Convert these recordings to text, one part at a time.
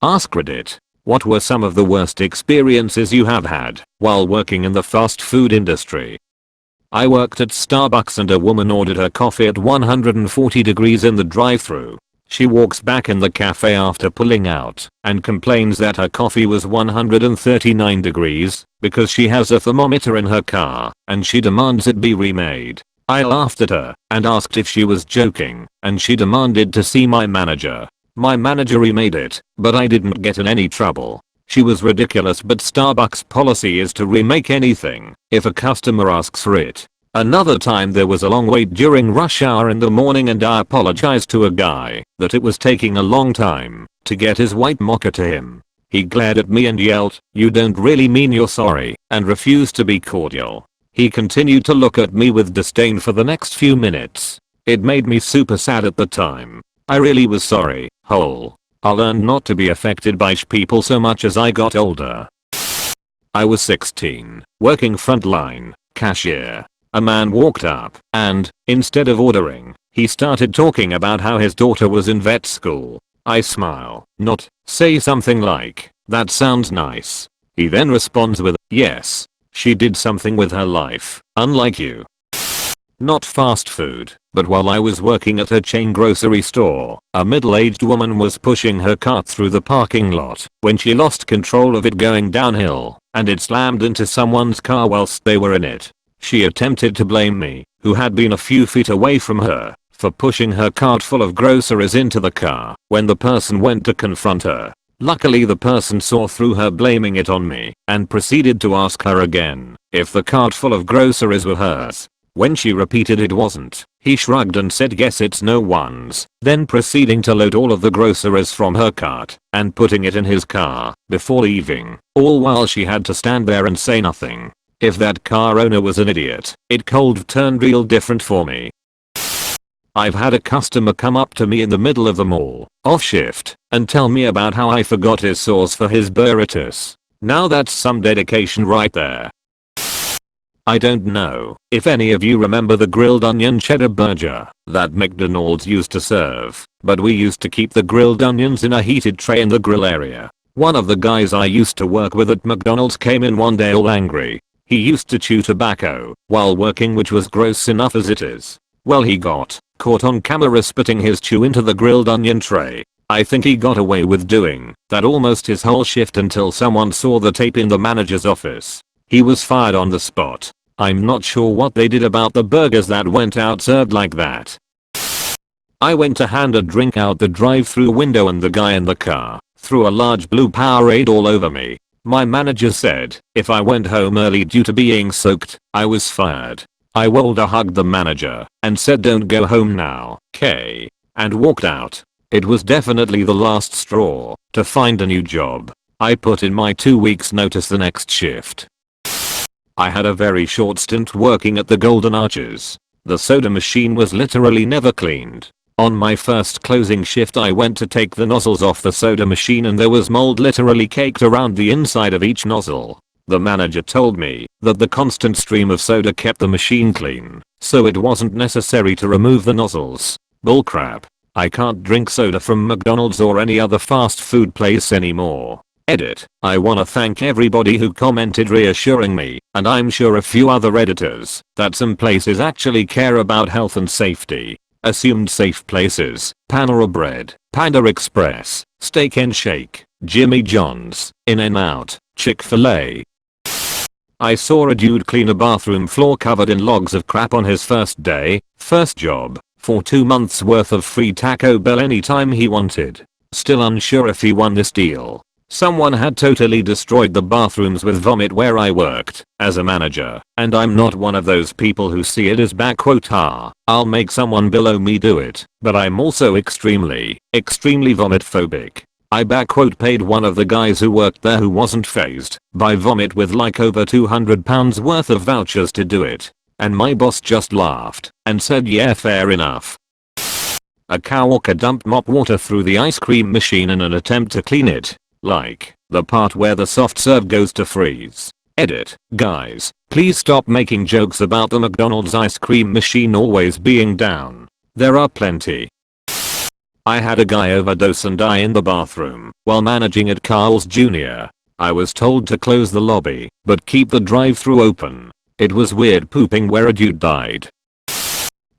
askReddit. What were some of the worst experiences you have had while working in the fast food industry? I worked at Starbucks and a woman ordered her coffee at 140 degrees in the drive-thru. She walks back in the cafe after pulling out and complains that her coffee was 139 degrees because she has a thermometer in her car and she demands it be remade. I laughed at her and asked if she was joking, and she demanded to see my manager. My manager remade it, but I didn't get in any trouble. She was ridiculous, but Starbucks policy is to remake anything if a customer asks for it. Another time there was a long wait during rush hour in the morning and I apologized to a guy that it was taking a long time to get his white mocha to him. He glared at me and yelled, "You don't really mean you're sorry," and refused to be cordial. He continued to look at me with disdain for the next few minutes. It made me super sad at the time. I really was sorry. I learned not to be affected by people so much as I got older. I was 16, working frontline, cashier. A man walked up and, instead of ordering, he started talking about how his daughter was in vet school. I smile, not, say something like, "That sounds nice." He then responds with, "Yes, she did something with her life, unlike you." Not fast food, but while I was working at a chain grocery store, a middle-aged woman was pushing her cart through the parking lot when she lost control of it going downhill, and it slammed into someone's car whilst they were in it. She attempted to blame me, who had been a few feet away from her, for pushing her cart full of groceries into the car when the person went to confront her. Luckily the person saw through her blaming it on me and proceeded to ask her again if the cart full of groceries were hers. When she repeated it wasn't, he shrugged and said yes it's no one's, then proceeding to load all of the groceries from her cart and putting it in his car before leaving, all while she had to stand there and say nothing. If that car owner was an idiot, it cold turned real different for me. I've had a customer come up to me in the middle of the mall, off shift, and tell me about how I forgot his sauce for his burritos. Now that's some dedication right there. I don't know if any of you remember the grilled onion cheddar burger that McDonald's used to serve, but we used to keep the grilled onions in a heated tray in the grill area. One of the guys I used to work with at McDonald's came in one day all angry. He used to chew tobacco while working, which was gross enough as it is. Well, he got caught on camera spitting his chew into the grilled onion tray. I think he got away with doing that almost his whole shift until someone saw the tape in the manager's office. He was fired on the spot. I'm not sure what they did about the burgers that went out served like that. I went to hand a drink out the drive-thru window and the guy in the car threw a large blue Powerade all over me. My manager said if I went home early due to being soaked, I was fired. I hugged the manager and said don't go home now, K, and walked out. It was definitely the last straw to find a new job. I put in my 2 weeks notice the next shift. I had a very short stint working at the Golden Arches. The soda machine was literally never cleaned. On my first closing shift I went to take the nozzles off the soda machine and there was mold literally caked around the inside of each nozzle. The manager told me that the constant stream of soda kept the machine clean, so it wasn't necessary to remove the nozzles. Bullcrap. I can't drink soda from McDonald's or any other fast food place anymore. Edit. I wanna thank everybody who commented reassuring me, and I'm sure a few other editors, that some places actually care about health and safety. Assumed safe places, Panera Bread, Panda Express, Steak and Shake, Jimmy John's, In-N-Out, Chick-fil-A. I saw a dude clean a bathroom floor covered in logs of crap on his first day, first job, for 2 months worth of free Taco Bell anytime he wanted. Still unsure if he won this deal. Someone had totally destroyed the bathrooms with vomit where I worked as a manager, and I'm not one of those people who see it as I'll make someone below me do it, but I'm also extremely vomit phobic. I paid one of the guys who worked there who wasn't phased by vomit with like over £200 worth of vouchers to do it, and my boss just laughed and said yeah fair enough. A coworker dumped mop water through the ice cream machine in an attempt to clean it. Like, the part where the soft serve goes to freeze. Edit. Guys, please stop making jokes about the McDonald's ice cream machine always being down. There are plenty. I had a guy overdose and die in the bathroom while managing at Carl's Jr. I was told to close the lobby, but keep the drive-thru open. It was weird pooping where a dude died.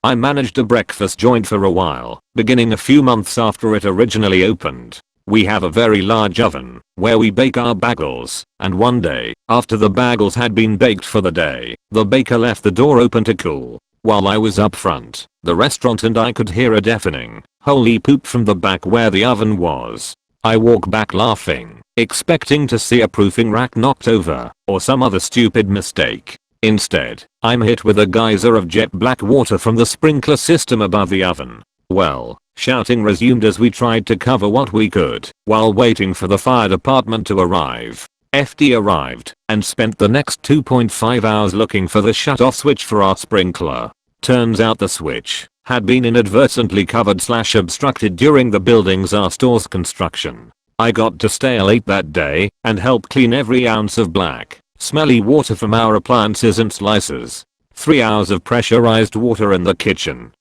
I managed a breakfast joint for a while, beginning a few months after it originally opened. We have a very large oven where we bake our bagels, and one day, after the bagels had been baked for the day, the baker left the door open to cool. While I was up front, the restaurant and I could hear a deafening, holy poop from the back where the oven was. I walk back laughing, expecting to see a proofing rack knocked over, or some other stupid mistake. Instead, I'm hit with a geyser of jet black water from the sprinkler system above the oven. Well, shouting resumed as we tried to cover what we could, while waiting for the fire department to arrive. FD arrived, and spent the next 2.5 hours looking for the shut-off switch for our sprinkler. Turns out the switch had been inadvertently covered/obstructed during the building's our store's construction. I got to stay late that day, and help clean every ounce of black, smelly water from our appliances and slicers. 3 hours of pressurized water in the kitchen.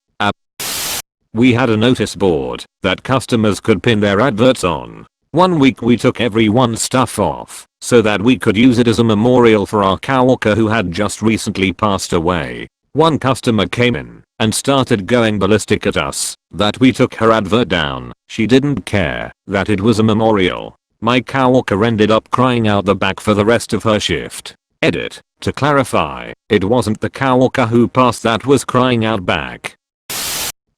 We had a notice board that customers could pin their adverts on. One week we took everyone's stuff off so that we could use it as a memorial for our coworker who had just recently passed away. One customer came in and started going ballistic at us that we took her advert down. She didn't care that it was a memorial. My coworker ended up crying out the back for the rest of her shift. Edit. To clarify, it wasn't the coworker who passed that was crying out back.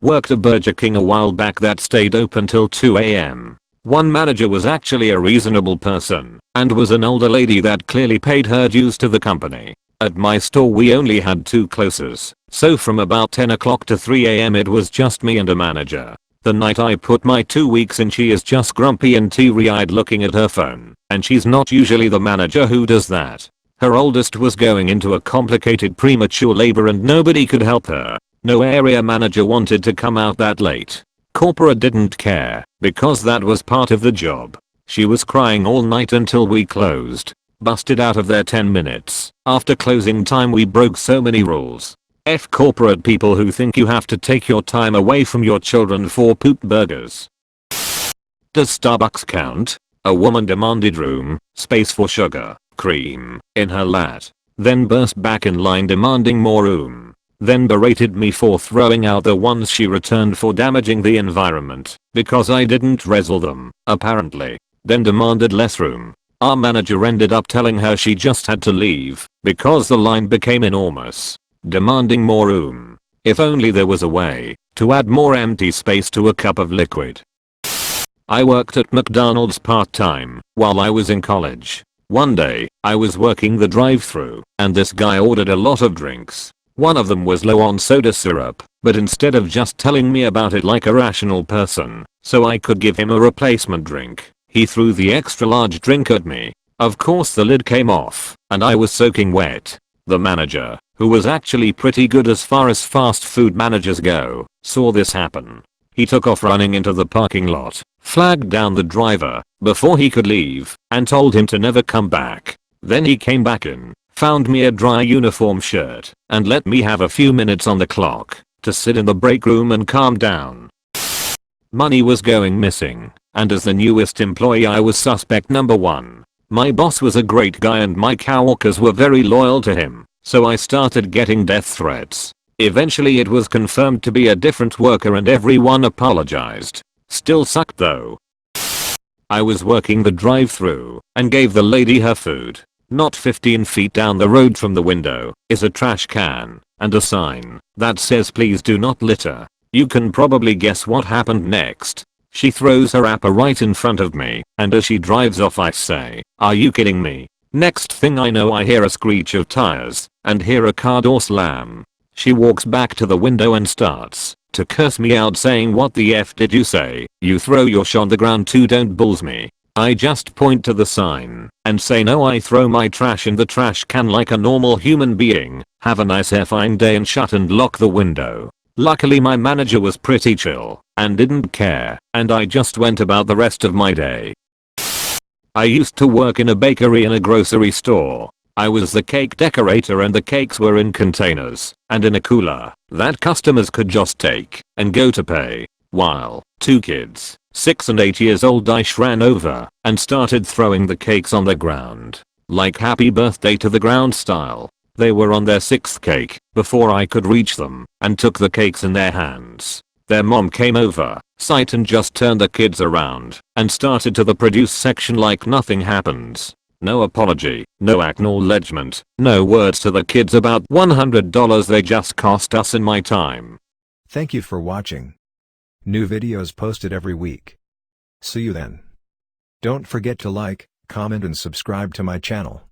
Worked a Burger King a while back that stayed open till 2 AM. One manager was actually a reasonable person and was an older lady that clearly paid her dues to the company. At my store we only had 2 closers, so from about 10 o'clock to 3 AM it was just me and a manager. The night I put my 2 weeks in she is just grumpy and teary-eyed looking at her phone, and she's not usually the manager who does that. Her oldest was going into a complicated premature labor and nobody could help her. No area manager wanted to come out that late. Corporate didn't care, because that was part of the job. She was crying all night until we closed. Busted out of there 10 minutes. After closing time we broke so many rules. F corporate people who think you have to take your time away from your children for poop burgers. Does Starbucks count? A woman demanded room, space for sugar, cream, in her lat. Then burst back in line demanding more room. Then berated me for throwing out the ones she returned for damaging the environment because I didn't recycle them, apparently. Then demanded less room. Our manager ended up telling her she just had to leave because the line became enormous. Demanding more room. If only there was a way to add more empty space to a cup of liquid. I worked at McDonald's part-time while I was in college. One day, I was working the drive-thru and this guy ordered a lot of drinks. One of them was low on soda syrup, but instead of just telling me about it like a rational person, so I could give him a replacement drink, he threw the extra large drink at me. Of course the lid came off, and I was soaking wet. The manager, who was actually pretty good as far as fast food managers go, saw this happen. He took off running into the parking lot, flagged down the driver before he could leave, and told him to never come back. Then he came back in, found me a dry uniform shirt, and let me have a few minutes on the clock to sit in the break room and calm down. Money was going missing, and as the newest employee I was suspect number 1. My boss was a great guy and my coworkers were very loyal to him, so I started getting death threats. Eventually it was confirmed to be a different worker and everyone apologized. Still sucked though. I was working the drive-thru and gave the lady her food. Not 15 feet down the road from the window is a trash can and a sign that says please do not litter. You can probably guess what happened next. She throws her wrapper right in front of me, and as she drives off I say, "Are you kidding me?" Next thing I know I hear a screech of tires and hear a car door slam. She walks back to the window and starts to curse me out saying, "What the F did you say? You throw your shit on the ground too, don't bulls me." I just point to the sign and say no, I throw my trash in the trash can like a normal human being. Have a nice fine day and shut and lock the window. Luckily my manager was pretty chill and didn't care, and I just went about the rest of my day. I used to work in a bakery and a grocery store. I was the cake decorator and the cakes were in containers and in a cooler that customers could just take and go to pay. while 2 kids, 6 and 8 years old ran over and started throwing the cakes on the ground. Like happy birthday to the ground style. They were on their 6th cake before I could reach them and took the cakes in their hands. Their mom came over, sight and just turned the kids around and started to the produce section like nothing happens. No apology, no acknowledgement, no words to the kids about $100 they just cost us in my time. Thank you for watching. New videos posted every week. See you then. Don't forget to like, comment and subscribe to my channel.